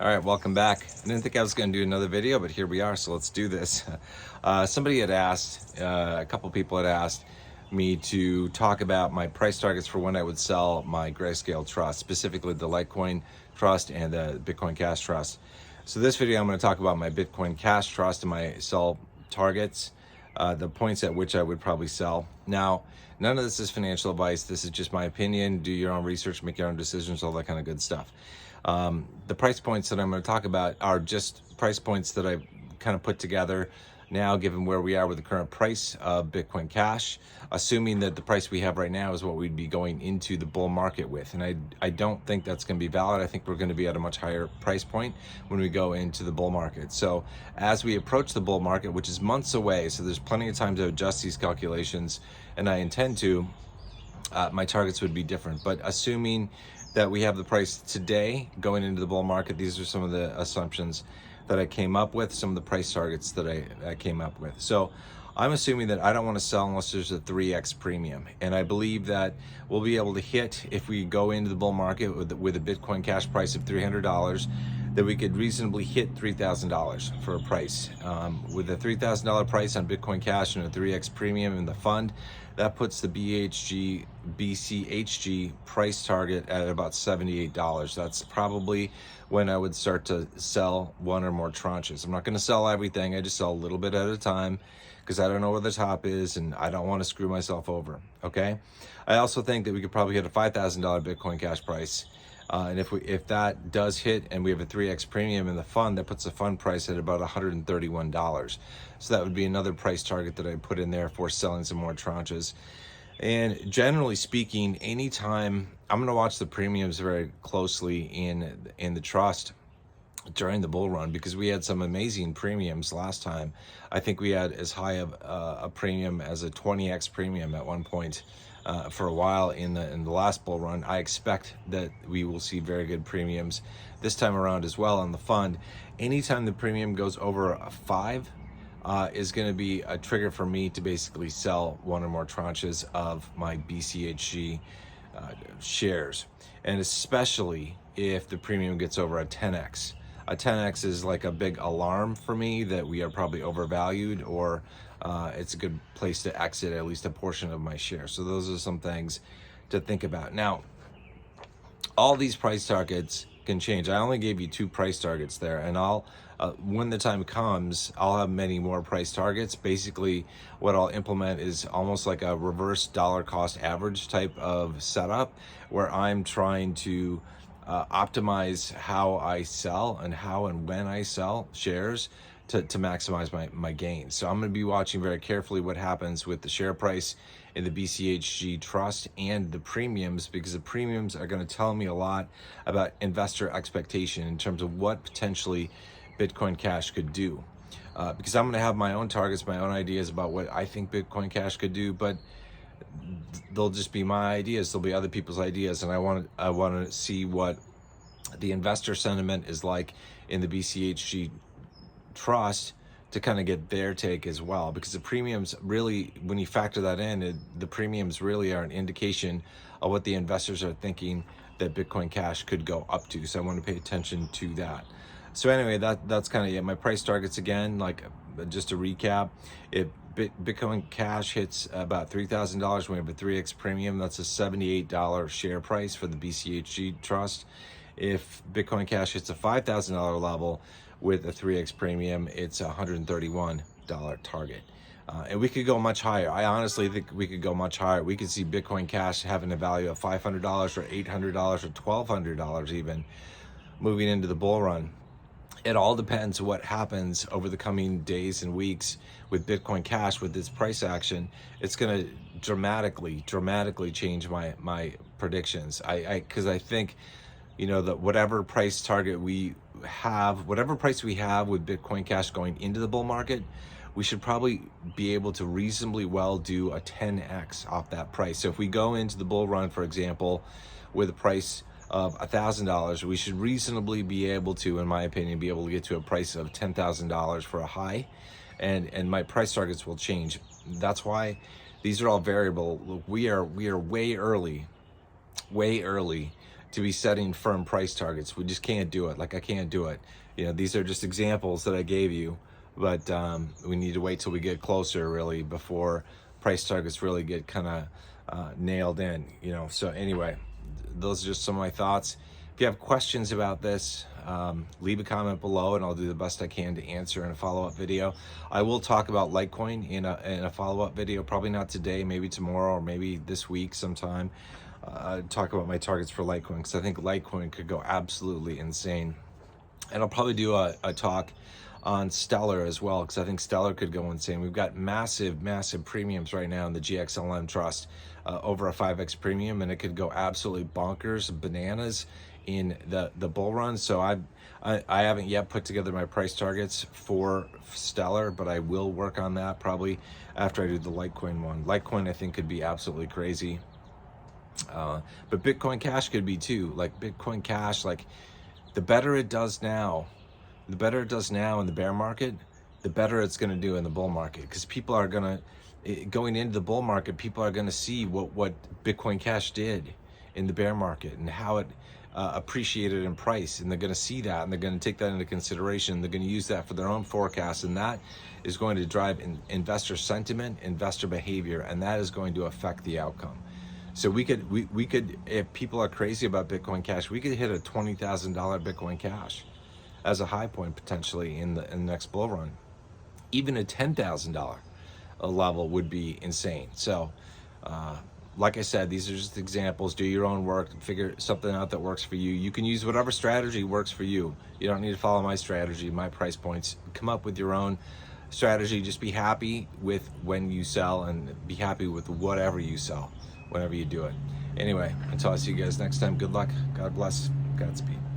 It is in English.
All right, welcome back. I didn't think I was going to do another video, but here we are, so let's do this. Somebody had asked, a couple people had asked me to talk about my price targets for when I would sell my Grayscale trust, specifically the Litecoin trust and the Bitcoin Cash trust. So this video, I'm going to talk about my Bitcoin Cash trust and my sell targets, the points at which I would probably sell. Now, none of this is financial advice. This is just my opinion. Do your own research, make your own decisions, all that kind of good stuff. The price points that I'm going to talk about are just price points that I've kind of put together now, given where we are with the current price of Bitcoin Cash, assuming that the price we have right now is what we'd be going into the bull market with. And I don't think that's going to be valid. I think we're going to be at a much higher price point when we go into the bull market. So as we approach the bull market, which is months away, so there's plenty of time to adjust these calculations, and I intend to, my targets would be different. But assuming that we have the price today going into the bull market, these are some of the assumptions that I came up with, some of the price targets that I came up with. So I'm assuming that I don't want to sell unless there's a 3x premium. And I believe that we'll be able to hit, if we go into the bull market with a Bitcoin Cash price of $300, that we could reasonably hit $3,000 for a price. With a $3,000 price on Bitcoin Cash and a 3x premium in the fund, that puts the BCHG price target at about $78. That's probably when I would start to sell one or more tranches. I'm not going to sell everything. I just sell a little bit at a time because I don't know where the top is and I don't want to screw myself over. Okay. I also think that we could probably hit a $5,000 Bitcoin Cash price. And if that does hit and we have a 3x premium in the fund, that puts the fund price at about $131. So that would be another price target that I put in there for selling some more tranches. And generally speaking, anytime I'm going to watch the premiums very closely in the trust during the bull run, because we had some amazing premiums last time. I think we had as high of a premium as a 20x premium at one point for a while in the last bull run. I expect that we will see very good premiums this time around as well on the fund. Anytime the premium goes over a 5 is going to be a trigger for me to basically sell one or more tranches of my BCHG shares, and especially if the premium gets over a 10x. A 10x is like a big alarm for me that we are probably overvalued, or it's a good place to exit at least a portion of my share. So those are some things to think about. Now, all these price targets can change. I only gave you 2 price targets there, and I'll when the time comes, I'll have many more price targets. Basically, what I'll implement is almost like a reverse dollar cost average type of setup, where I'm trying to optimize how I sell and how and when I sell shares to maximize my gains. So I'm going to be watching very carefully what happens with the share price in the BCHG trust and the premiums, because the premiums are going to tell me a lot about investor expectation in terms of what potentially Bitcoin Cash could do. Because I'm going to have my own targets, my own ideas about what I think Bitcoin Cash could do, but they'll just be my ideas. There'll be other people's ideas, and I want to see what the investor sentiment is like in the BCHG trust to kind of get their take as well, because the premiums really, when you factor that in, the premiums really are an indication of what the investors are thinking that Bitcoin Cash could go up to. So I want to pay attention to that. So anyway, that's kind of it. My price targets, again, like just to recap, if Bitcoin Cash hits about $3,000, we have a 3x premium. That's a $78 share price for the BCHG trust. If Bitcoin Cash hits a $5,000 level with a 3x premium, it's a $131 target. And we could go much higher. I honestly think we could go much higher. We could see Bitcoin Cash having a value of $500 or $800 or $1,200 even moving into the bull run. It all depends what happens over the coming days and weeks with Bitcoin Cash, with this price action. It's going to dramatically change my predictions. Because I think, that whatever price target we have, whatever price we have with Bitcoin Cash going into the bull market, we should probably be able to reasonably well do a 10x off that price. So if we go into the bull run, for example, with a price of $1,000, we should reasonably be able to, in my opinion, be able to get to a price of $10,000 for a high, and my price targets will change. That's why these are all variable. Look, we are way early to be setting firm price targets. We just can't do it. Like, I can't do it. You know, these are just examples that I gave you, but we need to wait till we get closer, really, before price targets really get kind of nailed in, you know. So anyway, those are just some of my thoughts. If you have questions about this, leave a comment below and I'll do the best I can to answer in a follow-up video. I will talk about Litecoin in a follow-up video, probably not today, maybe tomorrow or maybe this week sometime. Talk about my targets for Litecoin, because I think Litecoin could go absolutely insane. And I'll probably do a talk on Stellar as well, because I think Stellar could go insane. We've got massive premiums right now in the GXLM trust, over a 5x premium, and it could go absolutely bonkers, bananas in the bull run. So I haven't yet put together my price targets for Stellar, but I will work on that probably after I do the Litecoin one. Litecoin I think could be absolutely crazy, but Bitcoin Cash could be too. Like Bitcoin Cash, like the better it does now in the bear market, the better it's going to do in the bull market, because people are going to, going into the bull market, people are going to see what Bitcoin Cash did in the bear market and how it appreciated in price, and they're going to see that and they're going to take that into consideration. They're going to use that for their own forecasts, and that is going to drive investor sentiment, investor behavior, and that is going to affect the outcome. So we could, if people are crazy about Bitcoin Cash, we could hit a $20,000 Bitcoin Cash as a high point potentially in the next bull run. Even a $10,000 level would be insane. So like I said, these are just examples. Do your own work, figure something out that works for you. You can use whatever strategy works for you. You don't need to follow my strategy, my price points. Come up with your own strategy. Just be happy with when you sell, and be happy with whatever you sell whenever you do it. Anyway, until I see you guys next time, good luck, God bless, Godspeed.